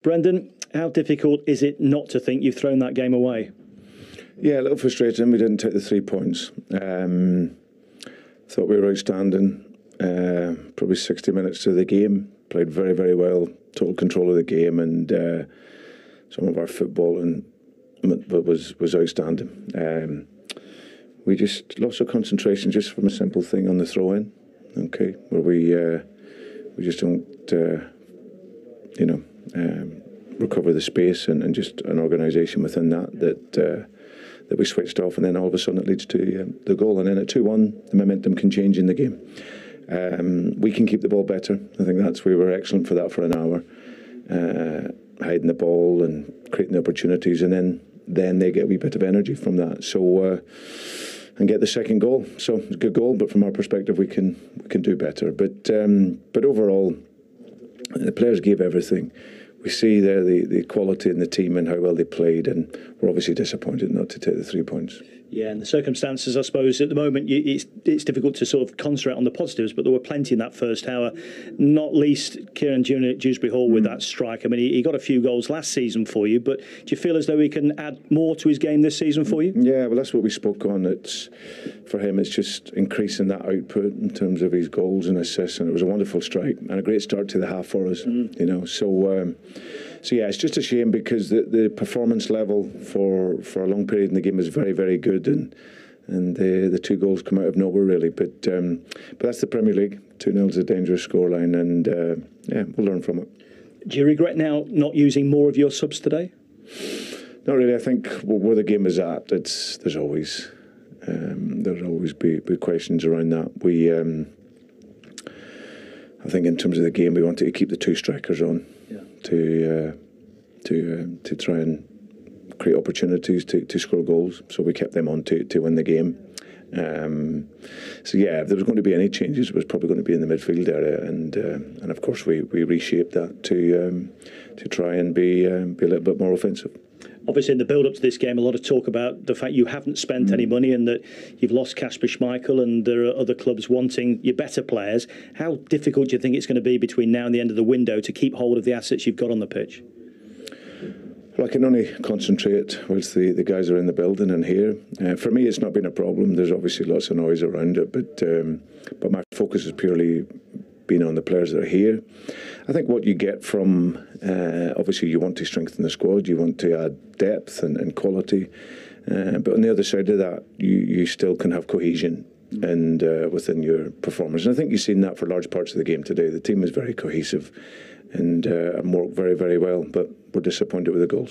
Brendan, how difficult is it not to think you've thrown that game away? Yeah, a little frustrating. We didn't take the 3 points. Thought we were outstanding. Probably 60 minutes to the game. Played very, very well. Total control of the game, and some of our footballing was outstanding. We just lost our concentration just from a simple thing on the throw-in. Okay, where we just don't, recover the space and just an organisation within that we switched off, and then all of a sudden it leads to the goal, and then at 2-1 the momentum can change in the game. We can keep the ball better. I think that's we were excellent for that for an hour, hiding the ball and creating the opportunities, and then they get a wee bit of energy from that. So and get the second goal. So it's a good goal, but from our perspective we can do better. But overall, the players gave everything. We see there the quality in the team and how well they played, and we're obviously disappointed not to take the 3 points. Yeah, and the circumstances, I suppose, at the moment, it's difficult to sort of concentrate on the positives, but there were plenty in that first hour, not least Kieran Dewsbury Hall with that strike. I mean, he got a few goals last season for you, but do you feel as though he can add more to his game this season for you? Yeah, well, that's what we spoke on. For him, it's just increasing that output in terms of his goals and assists, and it was a wonderful strike and a great start to the half for us, So yeah, it's just a shame because the performance level for a long period in the game was very, very good, and the 2 goals come out of nowhere really. But that's the Premier League. 2-0 is a dangerous scoreline, and we'll learn from it. Do you regret now not using more of your subs today? Not really. I think where the game is at, there's always be questions around that. I think in terms of the game, we wanted to keep the 2 strikers on. Yeah. To try and create opportunities to score goals, so we kept them on to win the game. So yeah, if there was going to be any changes, it was probably going to be in the midfield area, and of course we reshaped that to try and be a little bit more offensive. Obviously, in the build-up to this game, a lot of talk about the fact you haven't spent any money and that you've lost Kasper Schmeichel, and there are other clubs wanting your better players. How difficult do you think it's going to be between now and the end of the window to keep hold of the assets you've got on the pitch? Well, I can only concentrate whilst the guys are in the building and here. For me, it's not been a problem. There's obviously lots of noise around it, but my focus has purely been on the players that are here. I think what you get from, obviously you want to strengthen the squad, you want to add depth and quality, but on the other side of that, you still can have cohesion and within your performance. And I think you've seen that for large parts of the game today. The team is very cohesive and worked very, very well, but we're disappointed with the goals.